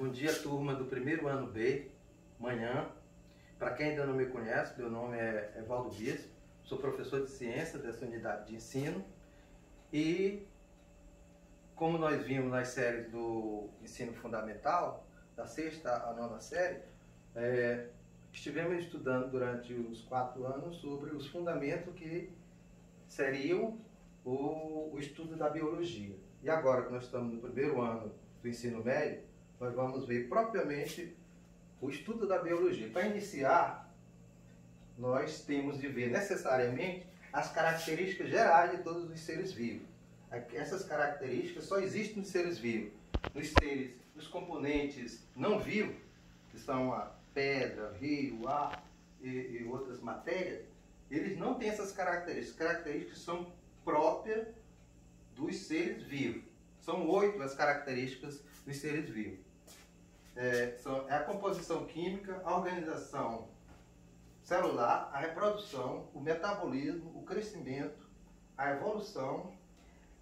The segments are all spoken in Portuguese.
Bom dia, turma do primeiro ano B, manhã. Para quem ainda não me conhece, meu nome é Evaldo Bispo, sou professor de ciência dessa unidade de ensino e, como nós vimos nas séries do ensino fundamental, da 6ª à 9ª série, estivemos estudando durante os 4 anos sobre os fundamentos que seriam o estudo da biologia. E agora que nós estamos no primeiro ano do ensino médio, nós vamos ver propriamente o estudo da biologia. Para iniciar, nós temos de ver necessariamente as características gerais de todos os seres vivos. Essas características só existem nos seres vivos. Nos componentes não vivos, que são a pedra, rio, ar e outras matérias, eles não têm essas características. As características são próprias dos seres vivos. São 8 as características dos seres vivos. É a composição química, a organização celular, a reprodução, o metabolismo, o crescimento, a evolução,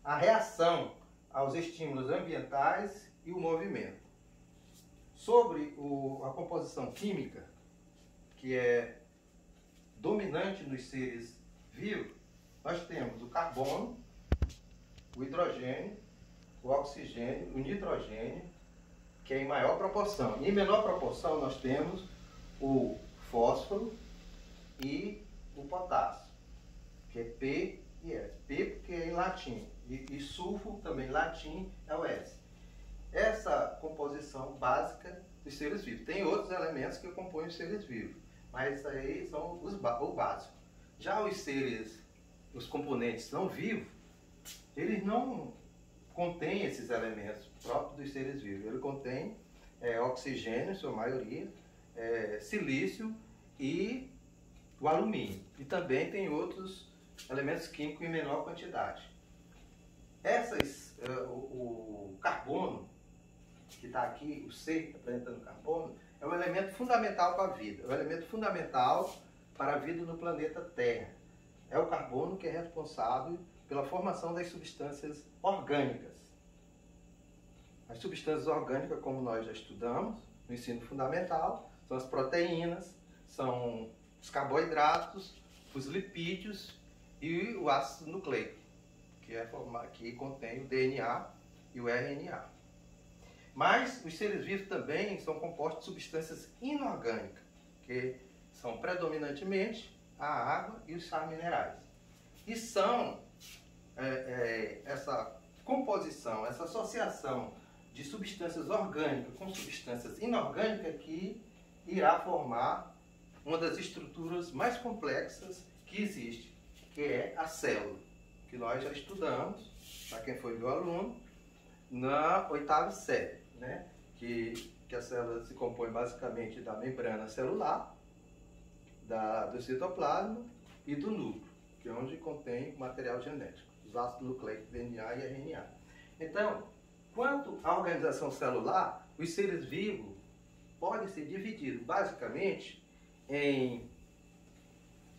a reação aos estímulos ambientais e o movimento. Sobre a composição química, que é dominante nos seres vivos, nós temos o carbono, o hidrogênio, o oxigênio, o nitrogênio, que é em maior proporção. E em menor proporção nós temos o fósforo e o potássio, que é P e S. P porque é em latim, e sulfo também em latim é o S. Essa composição básica dos seres vivos. Tem outros elementos que compõem os seres vivos, mas isso aí são o básico. Já os componentes não vivos, eles não contêm esses elementos próprios dos seres vivos. Ele contém oxigênio, em sua maioria, silício e o alumínio. E também tem outros elementos químicos em menor quantidade. O carbono, que está aqui, o C representando carbono, é um elemento fundamental para a vida. É um elemento fundamental para a vida no planeta Terra. É o carbono que é responsável pela formação das substâncias orgânicas. As substâncias orgânicas, como nós já estudamos no ensino fundamental, são as proteínas, são os carboidratos, os lipídios e o ácido nucleico, que contém o DNA e o RNA. Mas os seres vivos também são compostos de substâncias inorgânicas, que são predominantemente a água e os sais minerais. E são essa composição, essa associação de substâncias orgânicas com substâncias inorgânicas que irá formar uma das estruturas mais complexas que existe, que é a célula, que nós já estudamos, para quem foi meu aluno, na 8ª série, né? que a célula se compõe basicamente da membrana celular, do citoplasma e do núcleo, que é onde contém o material genético, os ácidos nucleicos, DNA e RNA. Então, quanto à organização celular, os seres vivos podem ser divididos basicamente em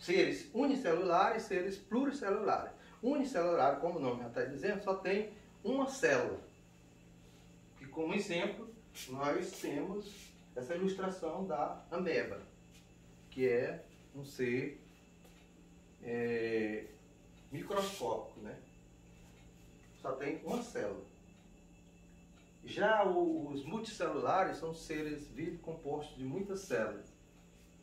seres unicelulares e seres pluricelulares. Unicelular, como o nome já está dizendo, só tem uma célula. E como exemplo, nós temos essa ilustração da ameba, que é um ser microscópico, né? Só tem uma célula. Já os multicelulares são seres vivos compostos de muitas células.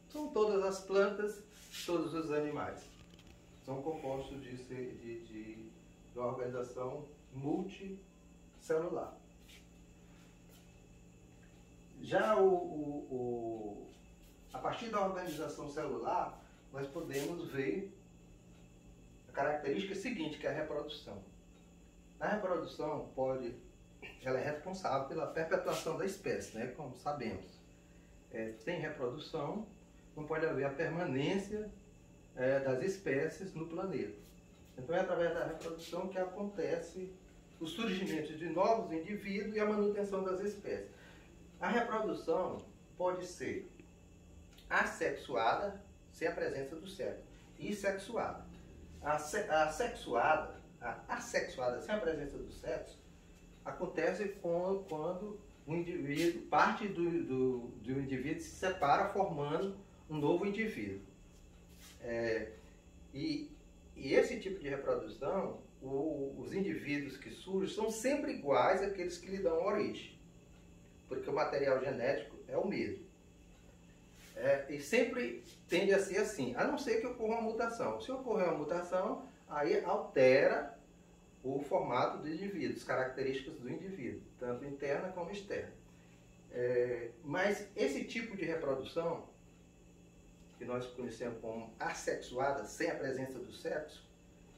São todas as plantas, todos os animais. São compostos de uma organização multicelular. Já a partir da organização celular, nós podemos ver a característica seguinte, que é a reprodução. A reprodução ela é responsável pela perpetuação da espécie, né? Como sabemos. Sem reprodução, não pode haver a permanência das espécies no planeta. Então é através da reprodução que acontece o surgimento de novos indivíduos e a manutenção das espécies. A reprodução pode ser assexuada, sem a presença do sexo, e sexuada. A assexuada sem a presença do sexo, acontece quando um indivíduo, parte do indivíduo se separa formando um novo indivíduo. E esse tipo de reprodução, os indivíduos que surgem são sempre iguais àqueles que lhe dão origem, porque o material genético é o mesmo. E sempre tende a ser assim, a não ser que ocorra uma mutação. Se ocorrer uma mutação, aí altera o formato do indivíduo, as características do indivíduo, tanto interna como externa. Mas esse tipo de reprodução, que nós conhecemos como assexuada, sem a presença do sexo,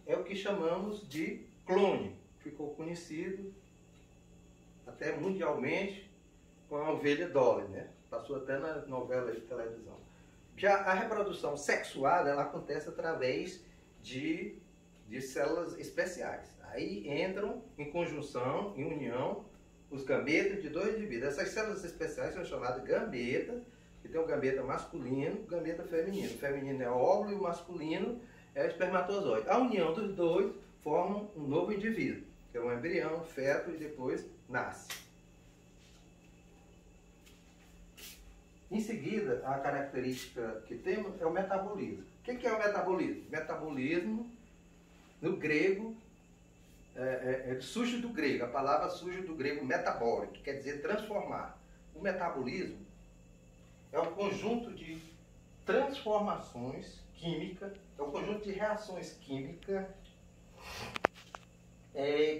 é o que chamamos de clone. Ficou conhecido até mundialmente com a ovelha Dolly, né? Passou até na novela de televisão. Já a reprodução sexuada, ela acontece através de células especiais. Aí entram em conjunção, em união, os gametas de dois indivíduos. Essas células especiais são chamadas gametas, que tem o gameta masculino e o gameta feminino. O feminino é o óvulo e o masculino é o espermatozoide. A união dos dois forma um novo indivíduo, que é um embrião, um feto, e depois nasce. Em seguida, a característica que temos é o metabolismo. O que é o metabolismo? Metabolismo, no grego, surge do grego. A palavra surge do grego metabólico, que quer dizer transformar. O metabolismo é um conjunto de transformações químicas, é um conjunto de reações químicas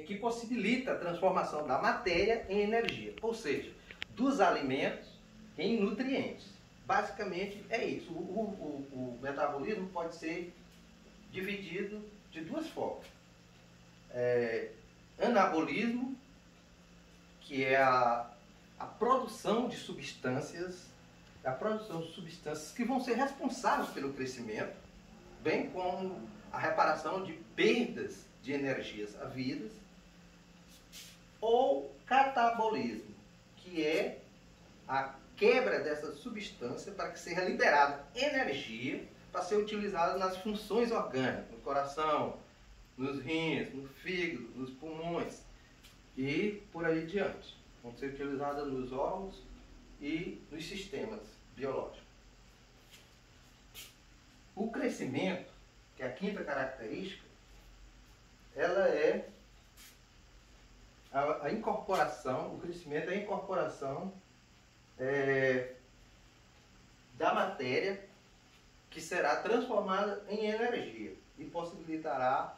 que possibilita a transformação da matéria em energia, ou seja, dos alimentos em nutrientes. Basicamente é isso. O metabolismo pode ser dividido de duas formas. Anabolismo, que é a produção de substâncias, que vão ser responsáveis pelo crescimento, bem como a reparação de perdas de energias havidas, ou catabolismo, que é a quebra dessa substância para que seja liberada energia para ser utilizada nas funções orgânicas, no coração, nos rins, no fígado, nos pulmões e por aí diante. Vão ser utilizadas nos órgãos e nos sistemas biológicos. O crescimento, que é a quinta característica, ela é a incorporação, o crescimento é a incorporação da matéria que será transformada em energia e possibilitará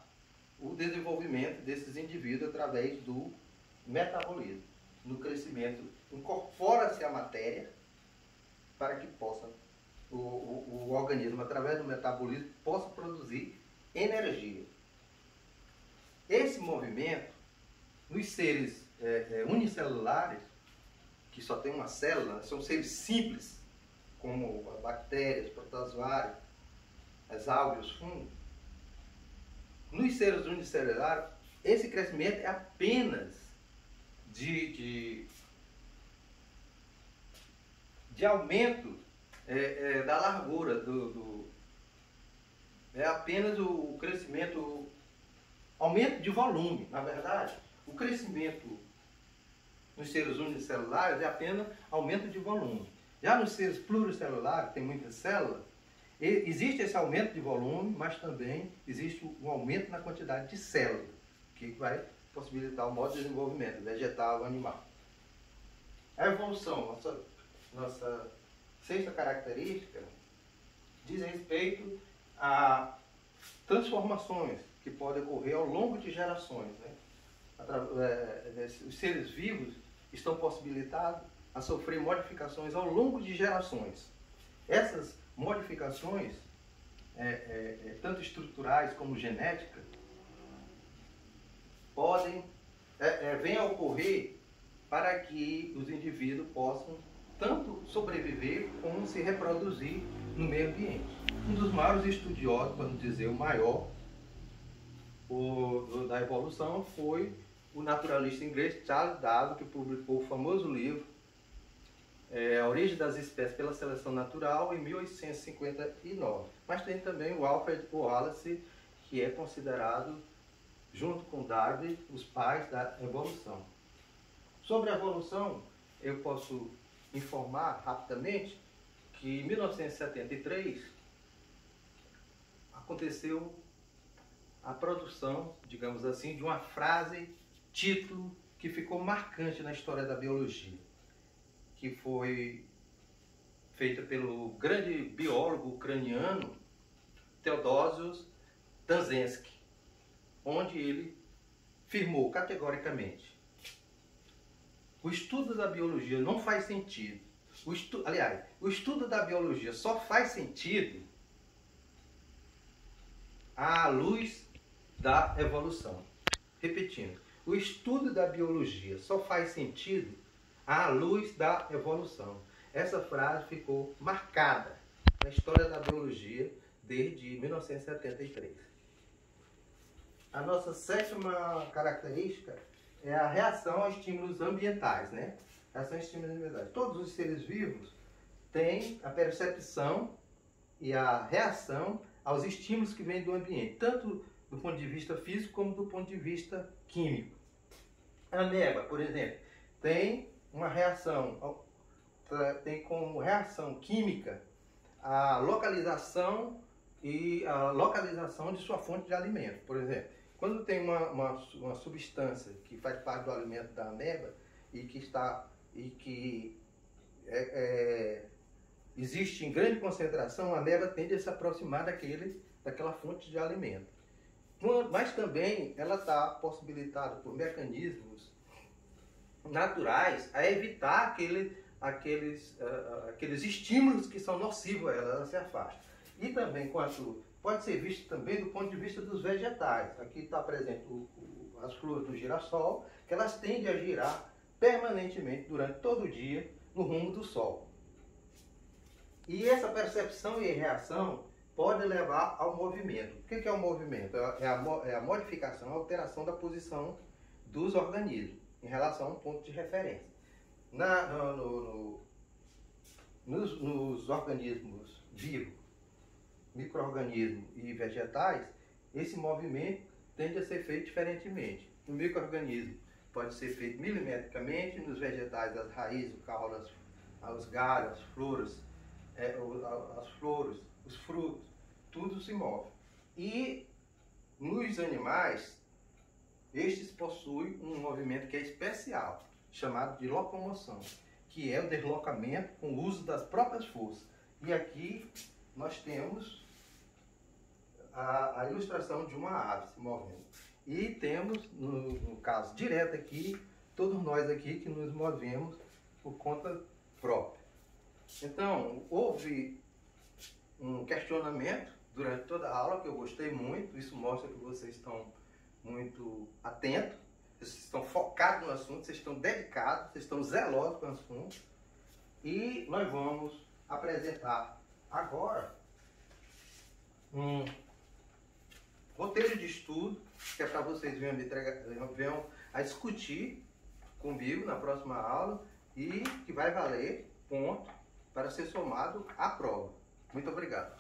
o desenvolvimento desses indivíduos através do metabolismo. No crescimento, incorpora-se a matéria para que possa o organismo, através do metabolismo, possa produzir energia. Esse movimento, nos seres unicelulares, que só tem uma célula, são seres simples, como bactérias, protozoários, as algas, os fungos. Nos seres unicelulares, esse crescimento é apenas de aumento da largura é apenas o crescimento, aumento de volume. Na verdade, o crescimento nos seres unicelulares é apenas aumento de volume. Já nos seres pluricelulares, que tem muitas células, existe esse aumento de volume, mas também existe um aumento na quantidade de células, que vai possibilitar o modo de desenvolvimento vegetal ou animal. A evolução, nossa sexta característica, diz respeito a transformações que podem ocorrer ao longo de gerações, né? Os seres vivos estão possibilitados a sofrer modificações ao longo de gerações. Essas modificações, tanto estruturais como genéticas, vêm a ocorrer para que os indivíduos possam tanto sobreviver como se reproduzir no meio ambiente. Um dos maiores estudiosos, para não dizer o maior, da evolução foi o naturalista inglês Charles Darwin, que publicou o famoso livro A Origem das Espécies pela Seleção Natural, em 1859. Mas tem também o Alfred Wallace, que é considerado, junto com Darwin, os pais da evolução. Sobre a evolução, eu posso informar rapidamente que em 1973 aconteceu a produção, digamos assim, de uma frase, título, que ficou marcante na história da biologia, que foi feita pelo grande biólogo ucraniano Theodosius Tanzensky, onde ele afirmou categoricamente: o estudo da biologia não faz sentido. O estudo da biologia só faz sentido à luz da evolução. Repetindo, o estudo da biologia só faz sentido à luz da evolução. Essa frase ficou marcada na história da biologia desde 1973. A nossa sétima característica é a reação a estímulos ambientais, né? Reação a estímulos ambientais. Todos os seres vivos têm a percepção e a reação aos estímulos que vêm do ambiente, tanto do ponto de vista físico como do ponto de vista químico. A ameba, por exemplo, tem uma reação, tem como reação química a localização de sua fonte de alimento. Por exemplo, quando tem uma substância que faz parte do alimento da ameba existe em grande concentração, a ameba tende a se aproximar daquela fonte de alimento. Mas também ela está possibilitada por mecanismos naturais a evitar aqueles estímulos que são nocivos a ela se afasta. E também pode ser visto também do ponto de vista dos vegetais. Aqui está presente as flores do girassol, que elas tendem a girar permanentemente durante todo o dia no rumo do sol. E essa percepção e reação pode levar ao movimento. O que é o movimento? É a modificação, a alteração da posição dos organismos em relação a um ponto de referência. Nos organismos vivos, micro-organismos e vegetais, esse movimento tende a ser feito diferentemente. No micro-organismo pode ser feito milimetricamente, nos vegetais as raízes, o caule, os galhos, as flores, os frutos, tudo se move. E nos animais, estes possuem um movimento que é especial, chamado de locomoção, que é o deslocamento com o uso das próprias forças. E aqui nós temos a ilustração de uma ave se movendo. E temos, no caso direto aqui, todos nós aqui que nos movemos por conta própria. Então, houve um questionamento durante toda a aula que eu gostei muito. Isso mostra que vocês estão muito atentos, vocês estão focados no assunto, vocês estão dedicados, vocês estão zelosos com o assunto. E nós vamos apresentar agora um roteiro de estudo, que é para vocês venham a discutir comigo na próxima aula e que vai valer ponto para ser somado à prova. Muito obrigado.